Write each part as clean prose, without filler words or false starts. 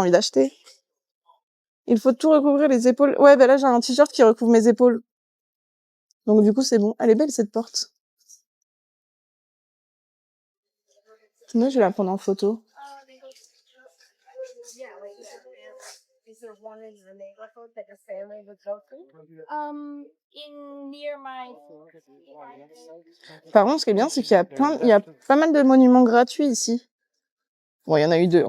envie d'acheter. Il faut tout recouvrir les épaules. Ouais, bah là, j'ai un t-shirt qui recouvre mes épaules. Donc, du coup, c'est bon. Elle est belle, cette porte. Moi, je vais la prendre en photo. Par contre, ce qui est bien, c'est qu'il y a pas mal de monuments gratuits ici. Bon, il y en a eu 2.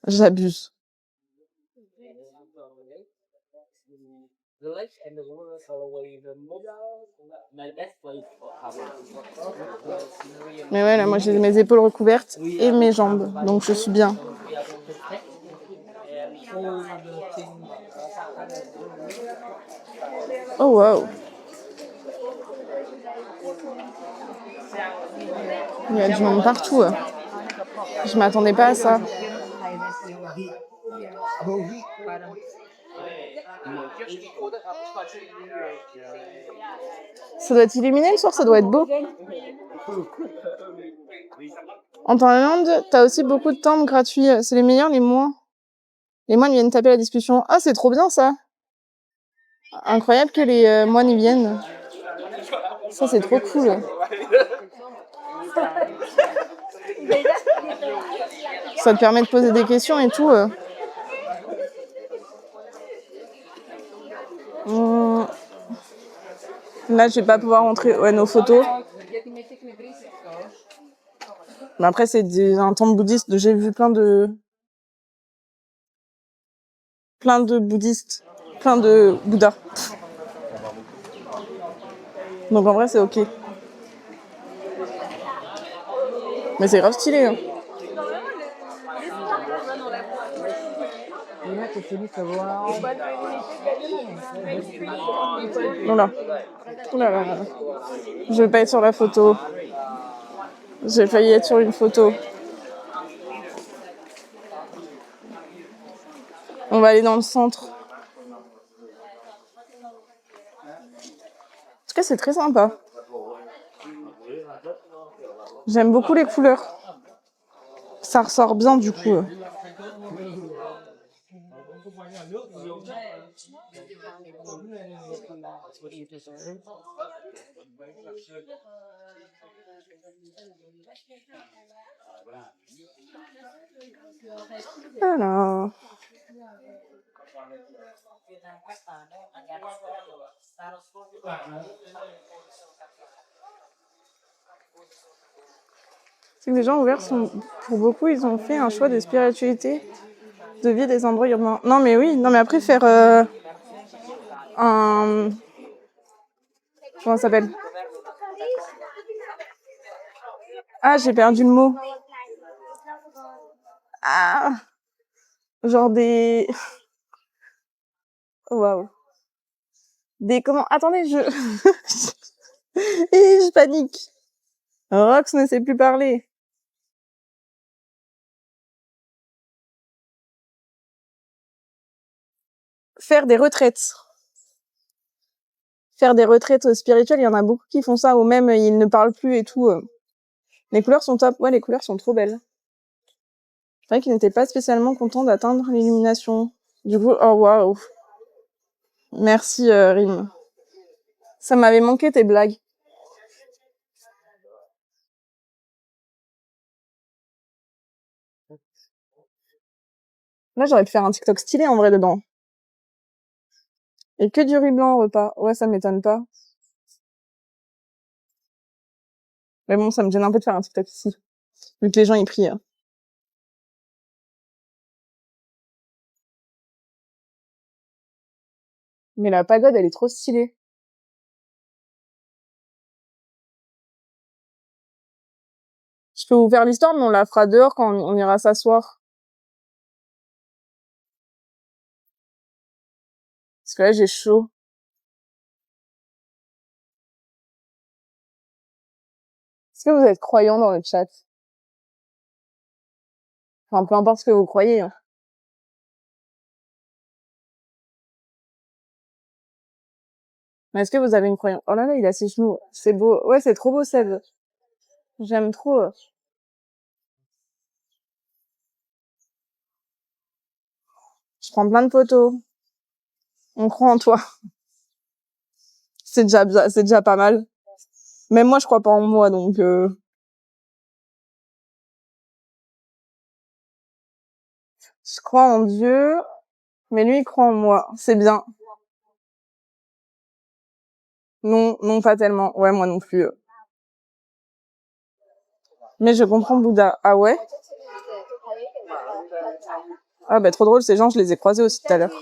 J'abuse. Mais ouais, là, moi, j'ai mes épaules recouvertes et mes jambes. Donc, je suis bien. Oh, wow. Il y a du monde partout. Je m'attendais pas à ça. Ça doit être illuminé le soir, ça doit être beau. En Thaïlande, t'as aussi beaucoup de temples gratuits. C'est les meilleurs, les moins. Les moines viennent taper la discussion. Ah, c'est trop bien ça. Incroyable que les moines y viennent. Ça, c'est trop cool. Ça te permet de poser des questions et tout. Là, je vais pas pouvoir rentrer. Ouais, nos photos. Mais après, c'est un temple bouddhiste. J'ai vu plein de bouddhistes. Plein de bouddhas. Donc en vrai, c'est ok. Mais c'est grave stylé. Hein. Voilà. Oulala. Je vais pas être sur la photo. J'ai failli être sur une photo. On va aller dans le centre. En tout cas, c'est très sympa. J'aime beaucoup les couleurs. Ça ressort bien du coup. Alors. C'est que les gens ouverts sont, pour beaucoup, ils ont fait un choix de spiritualité, de vie des endroits urbains. Non mais oui, non mais après faire un... Comment ça s'appelle? Ah, j'ai perdu le mot. Ah, genre des... Oh, waouh. Des comment... Attendez, Et je panique. Rox ne sait plus parler. Faire des retraites. Faire des retraites spirituelles, il y en a beaucoup qui font ça, ou même ils ne parlent plus et tout. Les couleurs sont top. Ouais, les couleurs sont trop belles. C'est vrai qu'ils n'étaient pas spécialement contents d'atteindre l'illumination. Du coup, oh waouh. Merci Rim. Ça m'avait manqué tes blagues. Là, j'aurais pu faire un TikTok stylé en vrai dedans. Et que du riz blanc au repas. Ouais, ça m'étonne pas. Mais bon, ça me gêne un peu de faire un TikTok ici. Vu que les gens y prient. Mais la pagode, elle est trop stylée. Je peux vous faire l'histoire, mais on la fera dehors quand on ira s'asseoir. Parce que là, j'ai chaud. Est-ce que vous êtes croyants dans le chat? Enfin, peu importe ce que vous croyez. Hein. Mais est-ce que vous avez une croyance? Oh là là, il a ses genoux. C'est beau. Ouais, c'est trop beau, Seb. J'aime trop. Je prends plein de photos. On croit en toi. C'est déjà pas mal. Même moi, je crois pas en moi, donc je crois en Dieu, mais lui, il croit en moi. C'est bien. Non, pas tellement. Ouais, moi non plus. Mais je comprends Bouddha. Ah ouais? Ah bah trop drôle, ces gens, je les ai croisés aussi tout à l'heure.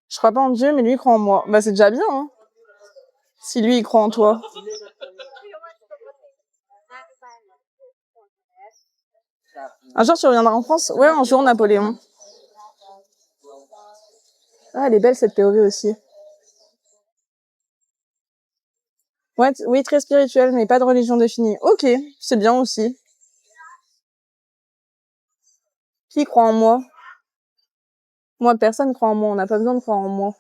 Je crois pas en Dieu, mais lui, il croit en moi. Bah c'est déjà bien, hein. Si lui, il croit en toi. Un jour, tu reviendras en France? Ouais, un jour, Napoléon. Ah, elle est belle, cette POV aussi. Ouais, oui, très spirituelle, mais pas de religion définie. Ok, c'est bien aussi. Qui croit en moi? Moi, personne croit en moi. On n'a pas besoin de croire en moi.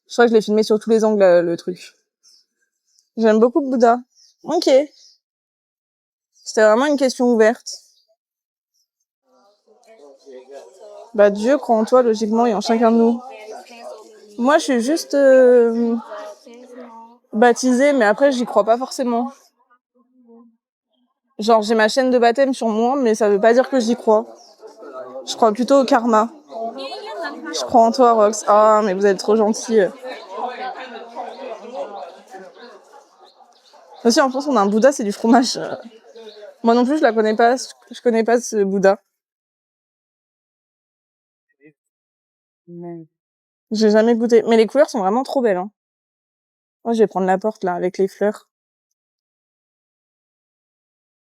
Je crois que je l'ai filmé sur tous les angles, le truc. J'aime beaucoup Bouddha. Ok. C'était vraiment une question ouverte. Bah, Dieu croit en toi, logiquement, et en chacun de nous. Moi, je suis juste baptisée, mais après, j'y crois pas forcément. Genre, j'ai ma chaîne de baptême sur moi, mais ça veut pas dire que j'y crois. Je crois plutôt au karma. Je crois en toi, Rox. Ah, mais vous êtes trop gentils. Aussi, en France, on a un Bouddha, c'est du fromage. Moi non plus, je la connais pas. Je connais pas ce Bouddha. J'ai jamais goûté. Mais les couleurs sont vraiment trop belles, hein. Moi, je vais prendre la porte, là, avec les fleurs.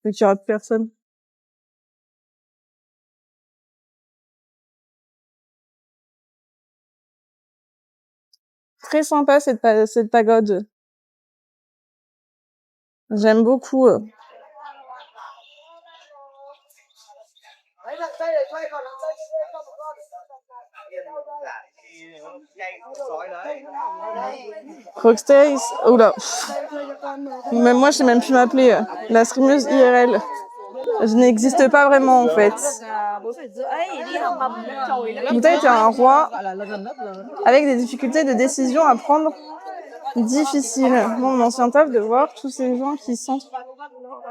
Vu qu'il y aura plus personne. Très sympa, cette pagode. J'aime beaucoup. Rockstays. Oula. Même moi, je sais même plus m'appeler. La streameuse IRL. Je n'existe pas vraiment, en fait. Bouddha était un roi avec des difficultés de décision à prendre difficiles. Mon ancien taf de voir tous ces gens qui sentent.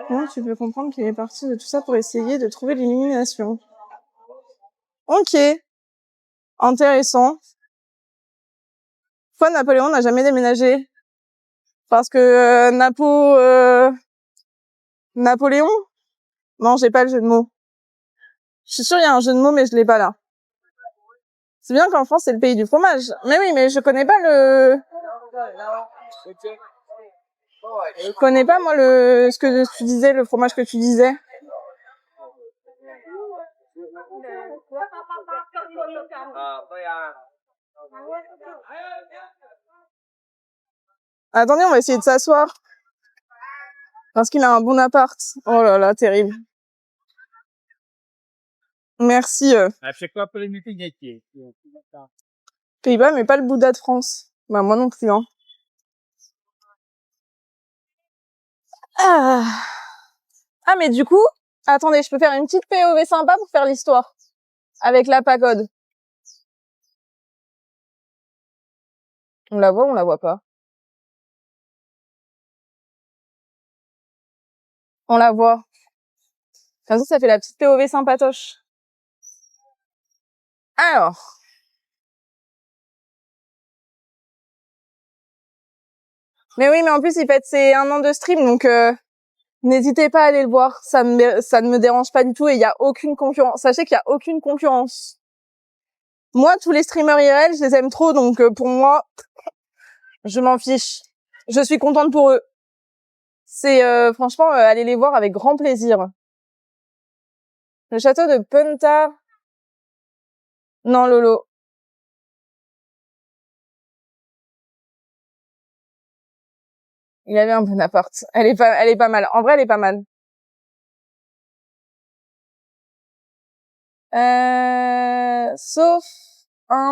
Comment tu peux comprendre qu'il est parti de tout ça pour essayer de trouver l'illumination? Ok. Intéressant. Pourquoi Napoléon n'a jamais déménagé? Parce que Napoléon? Non, j'ai pas le jeu de mots. Je suis sûre il y a un jeu de mots, mais je l'ai pas là. C'est bien qu'en France, c'est le pays du fromage. Mais oui, mais je connais pas le... Je connais pas, moi, ce que tu disais, le fromage que tu disais. Attendez, on va essayer de s'asseoir. Parce qu'il a un bon appart. Oh là là, terrible. Merci. Pays-Bas, mais pas le Bouddha de France. Bah, moi non plus, hein. Ah, mais du coup, attendez, je peux faire une petite POV sympa pour faire l'histoire. Avec la pagode. On la voit ou on la voit pas? On la voit. Comme ça fait la petite POV sympatoche. Alors. Mais oui, mais en plus, il fête ses 1 an de stream, donc n'hésitez pas à aller le voir. Ça ne me dérange pas du tout et il y a aucune concurrence. Sachez qu'il y a aucune concurrence. Moi, tous les streamers IRL, je les aime trop, donc pour moi, je m'en fiche. Je suis contente pour eux. C'est franchement, allez les voir avec grand plaisir. Le château de Punta... Non, Lolo. Il avait un bon appart. Elle est pas mal. En vrai, elle est pas mal. Sauf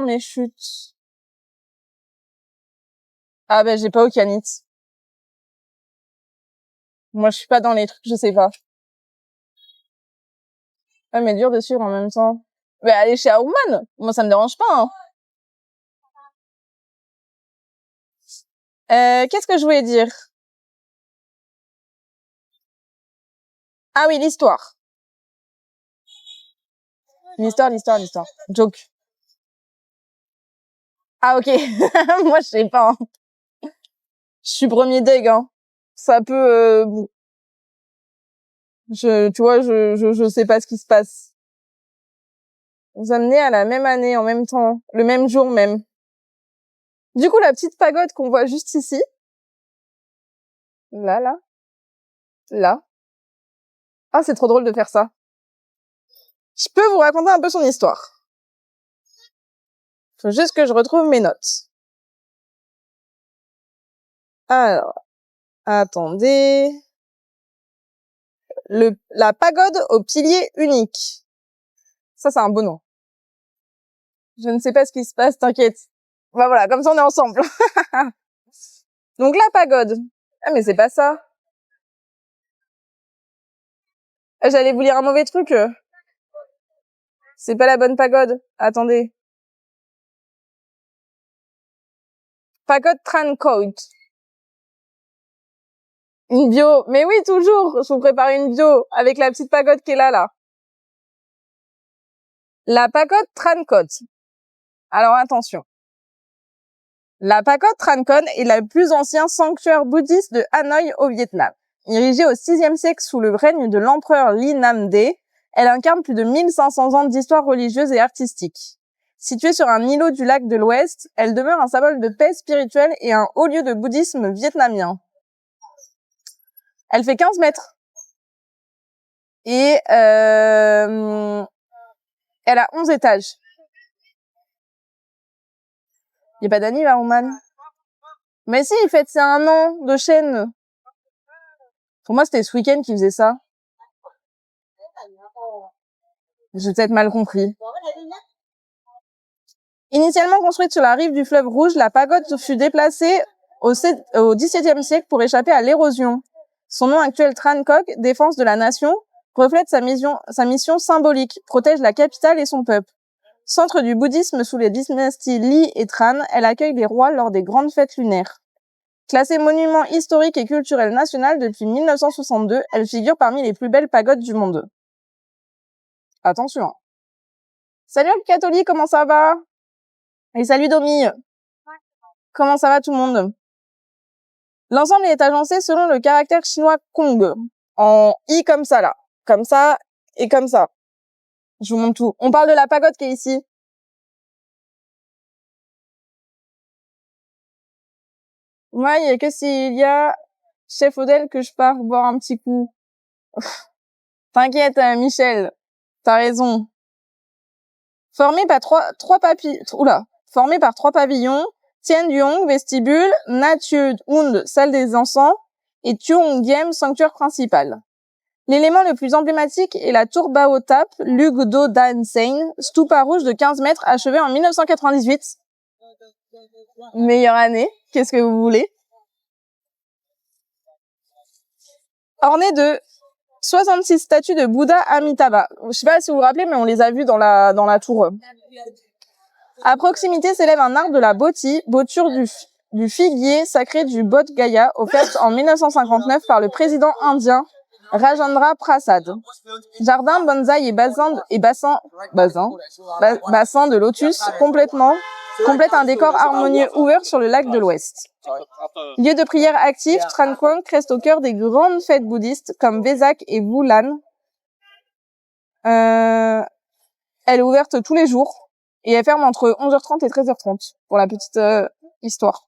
mes chutes. Ah ben, j'ai pas Okanit. Moi, je suis pas dans les trucs, je sais pas. Ouais, mais dur de suivre en même temps. Mais aller chez Aouman, moi, ça me dérange pas, hein. Qu'est-ce que je voulais dire? Ah oui, l'histoire. L'histoire. Joke. Ah, ok. Moi, je sais pas, hein. Je suis premier deg, hein. Ça peut, tu vois, je sais pas ce qui se passe. Vous amenez à la même année, en même temps, le même jour même. Du coup, la petite pagode qu'on voit juste ici, là, là. Ah, c'est trop drôle de faire ça. Je peux vous raconter un peu son histoire. Faut juste que je retrouve mes notes. Alors, attendez. La pagode au pilier unique. Ça, c'est un beau nom. Je ne sais pas ce qui se passe, t'inquiète. Bah voilà, comme ça on est ensemble. Donc la pagode. Ah mais c'est pas ça. Ah, j'allais vous lire un mauvais truc. C'est pas la bonne pagode. Attendez. Pagode Trancoat. Une bio. Mais oui, toujours. Je vous prépare une bio avec la petite pagode qui est là. La pagode Trancot. Alors attention. La pagode Trancon est le plus ancien sanctuaire bouddhiste de Hanoï au Vietnam. Érigée au VIe siècle sous le règne de l'empereur Ly Nam Đê, elle incarne plus de 1500 ans d'histoire religieuse et artistique. Située sur un îlot du lac de l'Ouest, elle demeure un symbole de paix spirituelle et un haut lieu de bouddhisme vietnamien. Elle fait 15 mètres. Et elle a 11 étages. Il n'y a pas d'anniv à Oman. Mais si, il fête ses 1 an de chaîne. Pour moi, c'était ce week-end qu'il faisait ça. J'ai peut-être mal compris. Initialement construite sur la rive du fleuve Rouge, la pagode fut déplacée au XVIIe siècle pour échapper à l'érosion. Son nom actuel, Tran Coc, défense de la nation, reflète sa mission symbolique, protège la capitale et son peuple. Centre du bouddhisme sous les dynasties Ly et Tran, elle accueille les rois lors des grandes fêtes lunaires. Classée monument historique et culturel national depuis 1962, elle figure parmi les plus belles pagodes du monde. Attention. Hein. Salut catholique, comment ça va? Et salut Domi. Comment ça va tout le monde? L'ensemble est agencé selon le caractère chinois Kong. En I comme ça là. Comme ça et comme ça. Je vous montre tout. On parle de la pagode qui est ici. Moi, il y a que s'il y a chef Odel que je pars boire un petit coup. T'inquiète, Michel. T'as raison. Formé par trois pavillons, Tianduong, vestibule, Na Thieu Hund, salle des encens, et Tuong Diem, sanctuaire principal. L'élément le plus emblématique est la tour Bao Tap, Lug Do Dan Sein, stupa rouge de 15 mètres achevé en 1998. Meilleure année, qu'est-ce que vous voulez? Ornée de 66 statues de Bouddha Amitabha. Je sais pas si vous vous rappelez, mais on les a vues dans la tour. À proximité s'élève un arbre de la Boti, bouture du figuier sacré du Bodh Gaya, offerte en 1959 par le président indien Rajendra Prasad. Jardin, bonsaï et bassin de lotus complète un décor harmonieux ouvert sur le lac de l'Ouest. Lieu de prière actif, Tran Quang reste au cœur des grandes fêtes bouddhistes comme Vesak et Vulan. Elle est ouverte tous les jours et elle ferme entre 11h30 et 13h30 pour la petite histoire.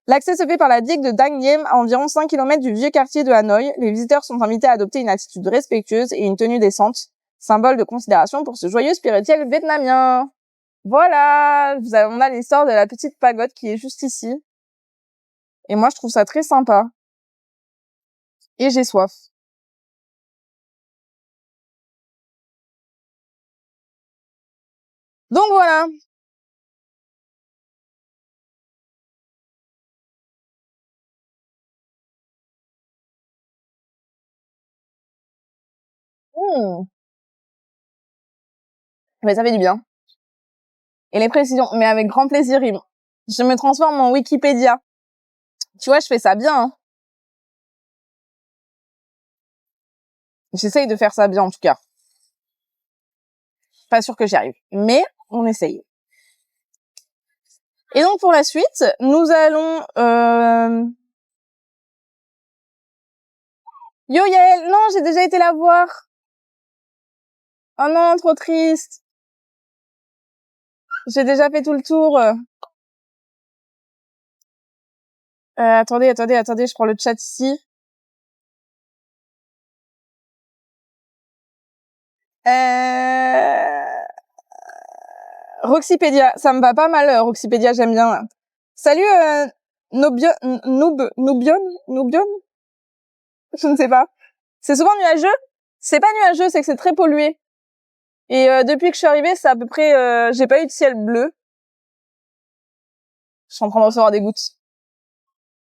L'accès se fait par la digue de Dang Diem à environ 5 km du vieux quartier de Hanoï. Les visiteurs sont invités à adopter une attitude respectueuse et une tenue décente, symbole de considération pour ce joyeux spirituel vietnamien. Voilà, on a l'histoire de la petite pagode qui est juste ici. Et moi, je trouve ça très sympa. Et j'ai soif. Donc voilà. Mmh. Mais ça fait du bien. Et les précisions, mais avec grand plaisir, je me transforme en Wikipédia. Tu vois, je fais ça bien, hein. J'essaye de faire ça bien, en tout cas. Pas sûr que j'y arrive, mais on essaye. Et donc, pour la suite, nous allons... Yo, Yael, non, j'ai déjà été la voir. Oh non, trop triste. J'ai déjà fait tout le tour. Attendez, je prends le chat ici. Roxypedia, ça me va pas mal, Roxypedia, j'aime bien. Salut, Noobion, je ne sais pas. C'est souvent nuageux. C'est pas nuageux, c'est que c'est très pollué. Et depuis que je suis arrivée, c'est à peu près, j'ai pas eu de ciel bleu. Je suis en train de recevoir des gouttes.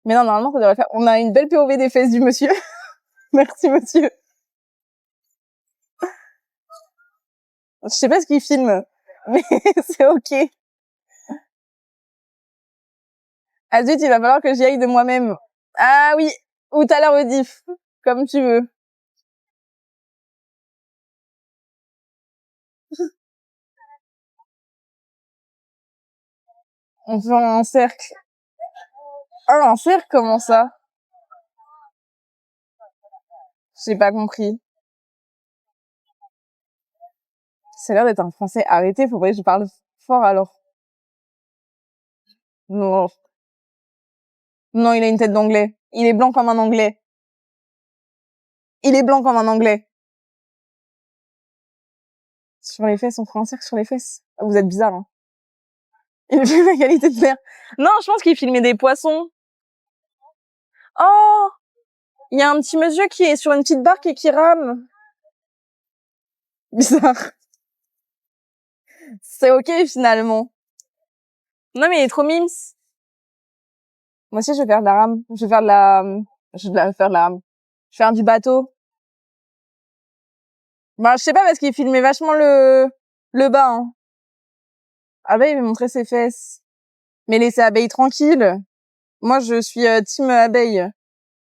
Mais non, normalement, ça devrait le faire. On a une belle POV des fesses du monsieur. Merci, monsieur. Je sais pas ce qu'il filme, mais c'est ok. Ah zut, il va falloir que j'y aille de moi-même. Ah oui, ou t'as la rediff, comme tu veux. On fait un cercle. Ah, un cercle, comment ça? J'ai pas compris. C'est l'air d'être un français. Arrêtez, faudrait que je parle fort alors. Non. Non, il a une tête d'anglais. Il est blanc comme un anglais. Il est blanc comme un anglais. Sur les fesses, on fera un cercle sur les fesses. Ah, vous êtes bizarre, hein. Il fait la qualité de l'air. Non, je pense qu'il filmait des poissons. Oh! Il y a un petit monsieur qui est sur une petite barque et qui rame. Bizarre. C'est ok, finalement. Non, mais il est trop mimes. Moi aussi, je vais faire de la rame. Je vais faire de la, faire de la rame. Je vais faire du bateau. Bah, je sais pas, parce qu'il filmait vachement le bas, hein. Ah bah, il veut montrer ses fesses. Mais laissez Abeille tranquille. Moi, je suis team Abeille.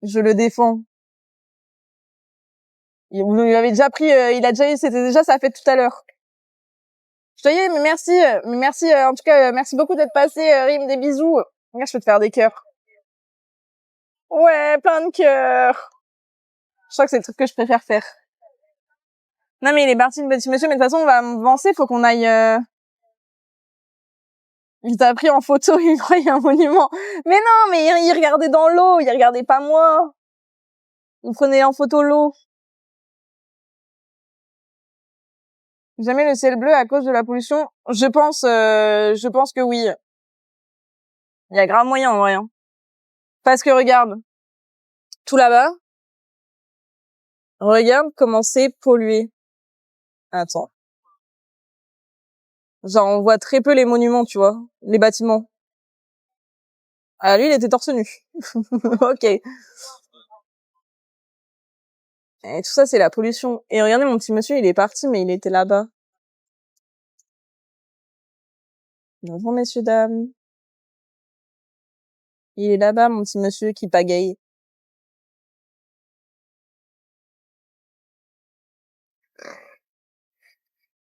Je le défends. Vous lui avez déjà pris, il a déjà eu, c'était déjà sa fête tout à l'heure. Je te dis, mais merci, en tout cas, merci beaucoup d'être passé, Rim, des bisous. Regarde, je peux te faire des cœurs. Ouais, plein de cœurs. Je crois que c'est le truc que je préfère faire. Non, mais il est parti, le petit monsieur, mais de toute façon, on va avancer, faut qu'on aille, il t'a pris en photo, il croyait un monument. Mais non, mais il regardait dans l'eau, il regardait pas moi. Il prenait en photo l'eau. Jamais le ciel bleu à cause de la pollution. Je pense que oui. Il y a grave moyen, en vrai, hein. Parce que regarde, tout là-bas, regarde comment c'est pollué. Attends. Genre, on voit très peu les monuments, tu vois, les bâtiments. Ah, lui, il était torse nu. Ok. Et tout ça, c'est la pollution. Et regardez, mon petit monsieur, il est parti, mais il était là-bas. Bonjour, messieurs, dames. Il est là-bas, mon petit monsieur, qui pagaille.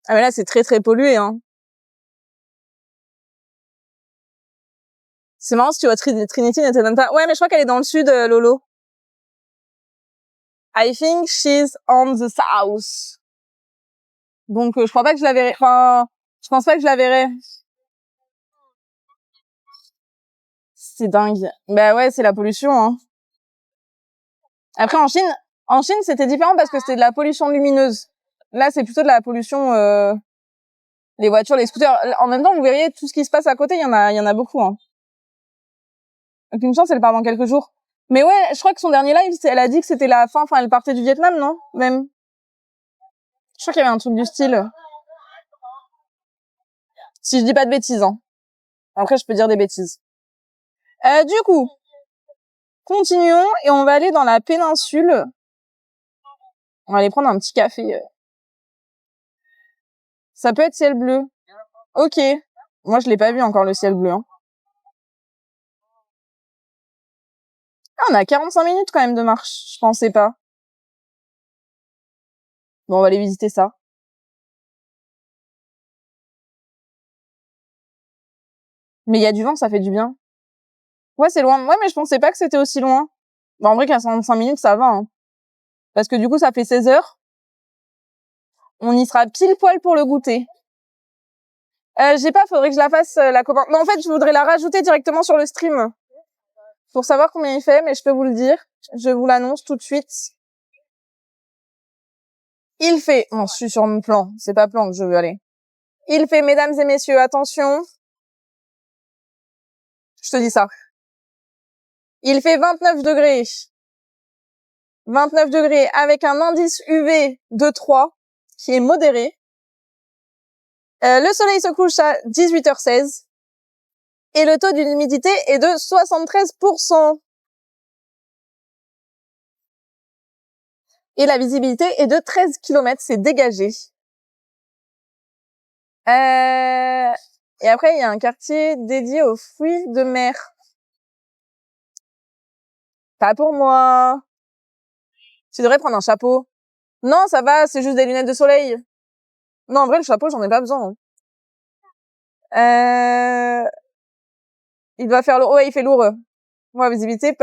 Ah, mais là, c'est très, très pollué, hein. C'est marrant, si tu vois, Trinity n'était même pas... Ouais, mais je crois qu'elle est dans le sud, Lolo. I think she's on the south. Donc, je crois pas que je la verrai. Enfin, je pense pas que je la verrai. C'est dingue. Bah ouais, c'est la pollution, hein. Après, en Chine, c'était différent parce que c'était de la pollution lumineuse. Là, c'est plutôt de la pollution, les voitures, les scooters. En même temps, vous verriez tout ce qui se passe à côté, il y en a beaucoup, hein. Donc, une chance, elle part dans quelques jours. Mais ouais, je crois que son dernier live, elle a dit que c'était la fin, enfin, elle partait du Vietnam, non? Même. Je crois qu'il y avait un truc du style. Si je dis pas de bêtises, hein. Après, je peux dire des bêtises. Du coup, continuons et on va aller dans la péninsule. On va aller prendre un petit café. Ça peut être ciel bleu. Ok. Moi, je l'ai pas vu encore, le ciel bleu. Hein. Ah, on a 45 minutes quand même de marche. Je pensais pas. Bon, on va aller visiter ça. Mais il y a du vent, ça fait du bien. Ouais, c'est loin. Ouais, mais je pensais pas que c'était aussi loin. Bah, en vrai, 45 minutes, ça va. Hein. Parce que du coup, ça fait 16 heures. On y sera pile poil pour le goûter. J'ai pas, faudrait que je la fasse, la commande. Non, en fait, je voudrais la rajouter directement sur le stream. Pour savoir combien il fait, mais je peux vous le dire. Je vous l'annonce tout de suite. Il fait, bon, je suis sur mon plan. C'est pas plan que je veux aller. Il fait, mesdames et messieurs, attention. Je te dis ça. Il fait 29 degrés. 29 degrés avec un indice UV de 3 qui est modéré. Le soleil se couche à 18h16 et le taux d'humidité est de 73%. Et la visibilité est de 13 km, c'est dégagé. Et après, il y a un quartier dédié aux fruits de mer. Pas pour moi. Tu devrais prendre un chapeau. Non, ça va, c'est juste des lunettes de soleil. Non, en vrai, le chapeau, j'en ai pas besoin. Il doit faire lourd. Ouais, il fait lourd. Moi, visibilité,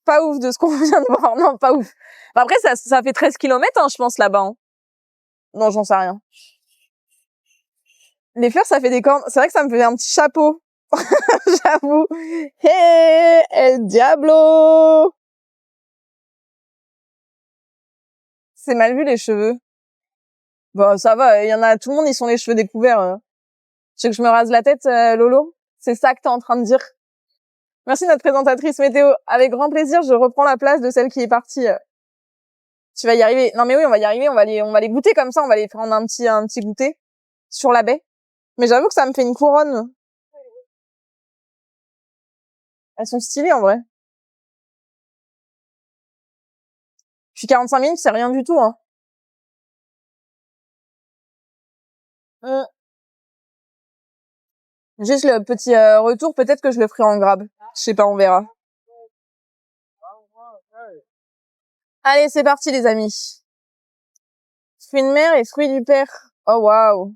pas ouf de ce qu'on vient de voir. Non, pas ouf. Après, ça fait 13 km, hein, je pense, là-bas. Hein. Non, j'en sais rien. Les fleurs, ça fait des cornes. C'est vrai que ça me fait un petit chapeau. J'avoue. Hey, El Diablo! C'est mal vu, les cheveux. Bon, ça va, il y en a, tout le monde, ils sont les cheveux découverts. Tu veux que je me rase la tête, Lolo? C'est ça que t'es en train de dire? Merci, notre présentatrice météo. Avec grand plaisir, je reprends la place de celle qui est partie. Tu vas y arriver. Non, mais oui, on va y arriver. On va les goûter comme ça. On va les prendre un petit goûter sur la baie. Mais j'avoue que ça me fait une couronne. Elles sont stylées, en vrai. Puis 45 minutes, c'est rien du tout, hein. Juste le petit retour, peut-être que je le ferai en grab. Je sais pas, on verra. Allez, c'est parti, les amis. Fruits de mer et fruits du père. Oh, waouh.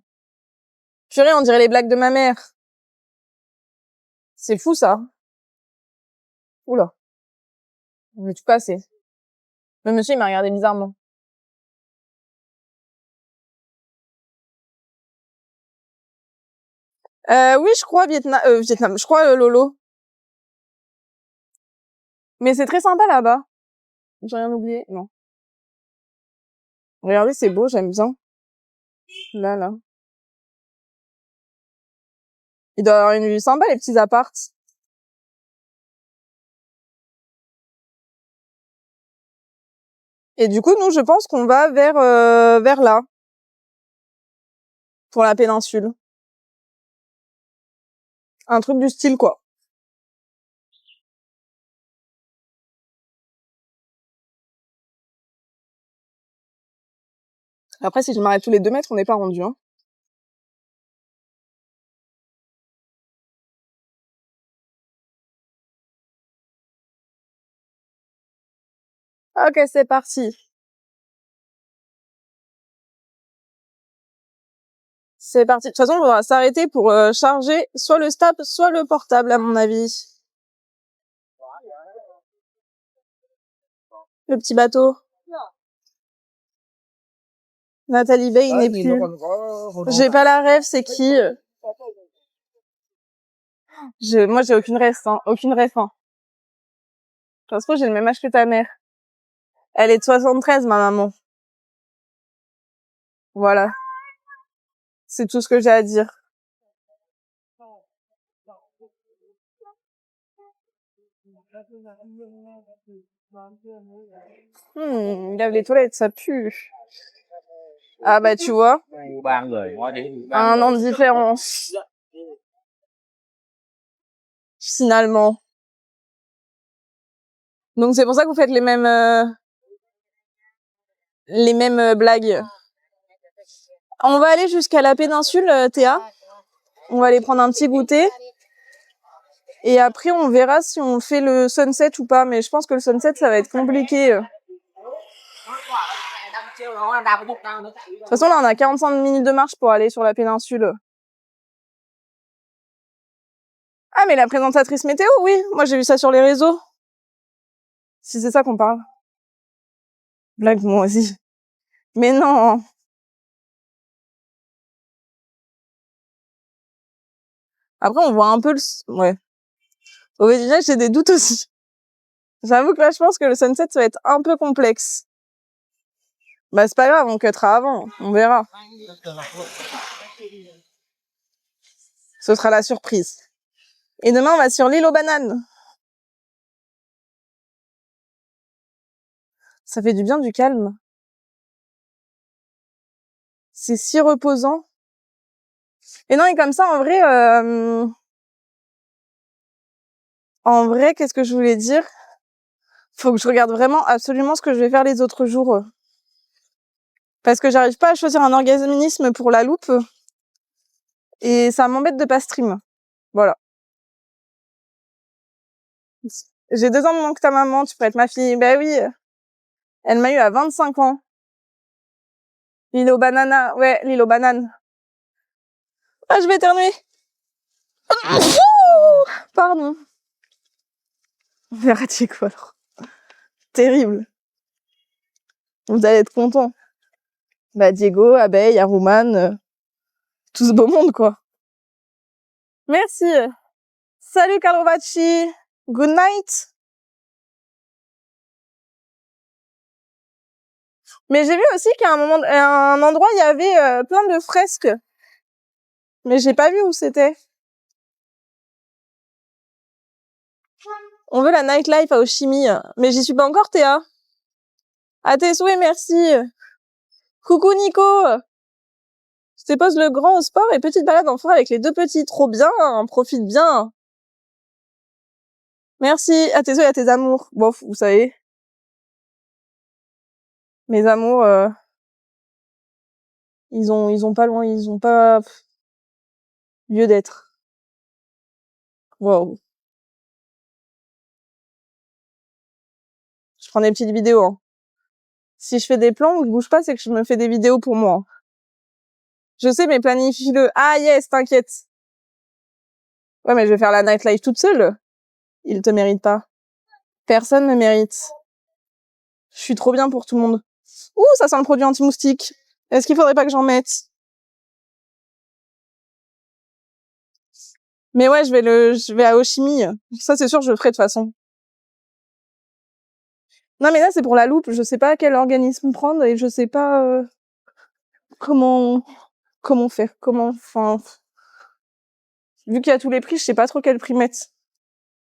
Purée, on dirait les blagues de ma mère. C'est fou, ça. Oula. On est tout passé. Le monsieur, il m'a regardé bizarrement. Oui, je crois Vietnam. Je crois Lolo. Mais c'est très sympa là-bas. J'ai rien oublié. Non. Regardez, c'est beau, j'aime bien. Là, là. Il doit y avoir une vue sympa, les petits apparts. Et du coup, nous, je pense qu'on va vers là. Pour la péninsule. Un truc du style, quoi. Après, si je m'arrête tous les 2 mètres, on n'est pas rendu, hein. Ok, c'est parti. C'est parti. De toute façon, on va s'arrêter pour charger soit le stab, soit le portable, à mon avis. Le petit bateau. Nathalie Bay, il n'est plus. J'ai pas la rêve, c'est qui? Moi, j'ai aucune rêve, hein. Aucune rêve, hein. Je pense que j'ai le même âge que ta mère. Elle est de 73, ma maman. Voilà. C'est tout ce que j'ai à dire. Lave les toilettes, ça pue. Ah bah tu vois, un an de différence. Finalement. Donc c'est pour ça que vous faites les mêmes... les mêmes blagues. On va aller jusqu'à la péninsule, Théa. On va aller prendre un petit goûter. Et après, on verra si on fait le sunset ou pas. Mais je pense que le sunset, ça va être compliqué. De toute façon, là, on a 45 minutes de marche pour aller sur la péninsule. Ah, mais la présentatrice météo, oui. Moi, j'ai vu ça sur les réseaux. Si c'est ça qu'on parle. Blague, moi aussi. Mais non. Après, on voit un peu le... Ouais. Au village, j'ai des doutes aussi. J'avoue que là, je pense que le sunset, ça va être un peu complexe. Bah, c'est pas grave, on cuttera avant. On verra. Ce sera la surprise. Et demain, on va sur l'île aux bananes. Ça fait du bien, du calme. C'est si reposant. Et non, et comme ça, en vrai, qu'est-ce que je voulais dire? Faut que je regarde vraiment absolument ce que je vais faire les autres jours. Parce que j'arrive pas à choisir un organisme pour la loupe. Et ça m'embête de pas stream. Voilà. J'ai 2 ans de moins que ta maman, tu pourrais être ma fille. Bah oui. Elle m'a eu à 25 ans. L'île aux bananas. Ouais, l'île aux bananes. Ah, je vais éternuer. Pardon. On verra quoi alors. Terrible. Vous allez être contents. Bah, Diego, Abeille, Aruman, tout ce beau monde, quoi. Merci. Salut, Carlovacci. Good night. Mais j'ai vu aussi qu'à un endroit, il y avait plein de fresques. Mais j'ai pas vu où c'était. On veut la nightlife à Oshimi. Mais j'y suis pas encore, Théa. À tes souhaits, merci. Coucou, Nico. Je te pose le grand au sport et petite balade en forêt avec les 2 petits. Trop bien, hein, profite bien. Merci. À tes souhaits, à tes amours. Bon, vous savez. Mes amours, ils ont pas loin, ils ont pas lieu d'être. Wow. Je prends des petites vidéos, hein. Si je fais des plans où je bouge pas, c'est que je me fais des vidéos pour moi. Je sais, mais planifie-le. Ah yes, t'inquiète. Ouais, mais je vais faire la nightlife toute seule. Il te mérite pas. Personne me mérite. Je suis trop bien pour tout le monde. Ouh, ça sent le produit anti-moustique. Est-ce qu'il faudrait pas que j'en mette? Mais ouais, je vais à Oshimi. Ça, c'est sûr, je le ferai de toute façon. Non, mais là, c'est pour la loupe. Je sais pas quel organisme prendre et je sais pas, comment faire, enfin, vu qu'il y a tous les prix, je sais pas trop quel prix mettre.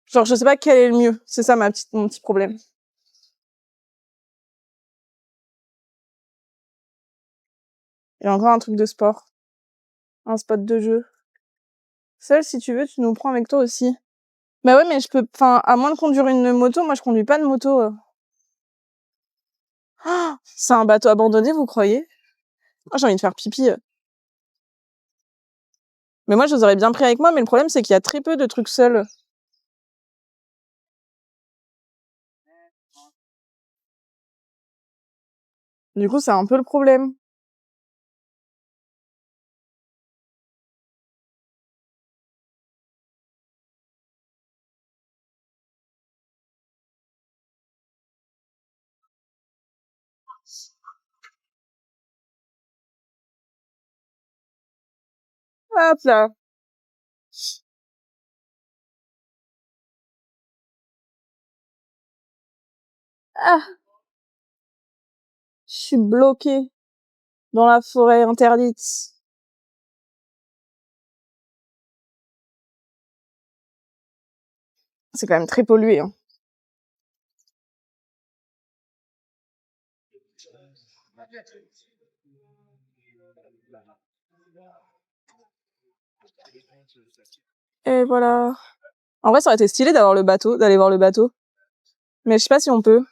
Genre, je sais pas quel est le mieux. C'est ça mon petit problème. Et encore un truc de sport. Un spot de jeu. Seul, si tu veux, tu nous prends avec toi aussi. Bah ouais, mais enfin, à moins de conduire une moto, moi je conduis pas de moto. Ah, c'est un bateau abandonné, vous croyez? Ah, j'ai envie de faire pipi. Mais moi, je les aurais bien pris avec moi, mais le problème, c'est qu'il y a très peu de trucs seuls. Du coup, c'est un peu le problème. Hop là. Ah, je suis bloquée dans la forêt interdite. C'est quand même très pollué, hein. Et voilà. En vrai, ça aurait été stylé d'aller voir le bateau. Mais je sais pas si on peut.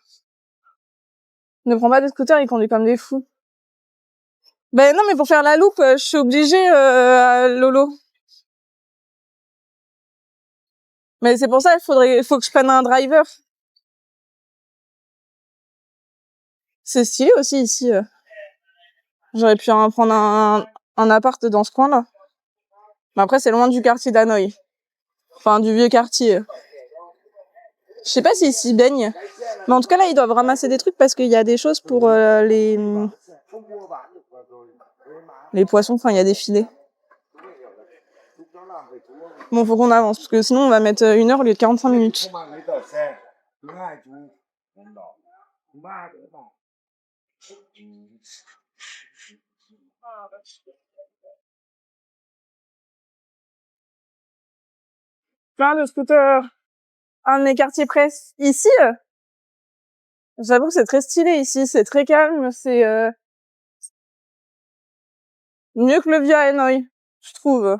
Ne prends pas des scooters, ils conduisent comme des fous. Ben non, mais pour faire la loupe, je suis obligée, Lolo. Mais c'est pour ça, faut que je prenne un driver. C'est stylé aussi ici. J'aurais pu prendre un appart dans ce coin-là. Mais après, c'est loin du quartier d'Hanoï. Enfin, du vieux quartier. Je sais pas s'ils s'y baignent. Mais en tout cas, là, ils doivent ramasser des trucs parce qu'il y a des choses pour les poissons. Enfin, il y a des filets. Bon, faut qu'on avance parce que sinon, on va mettre 1 heure au lieu de 45 minutes. Plein de scooters. Un de mes quartiers près. Ici, j'avoue que c'est très stylé ici. C'est très calme. C'est mieux que le vieux Hanoï, je trouve.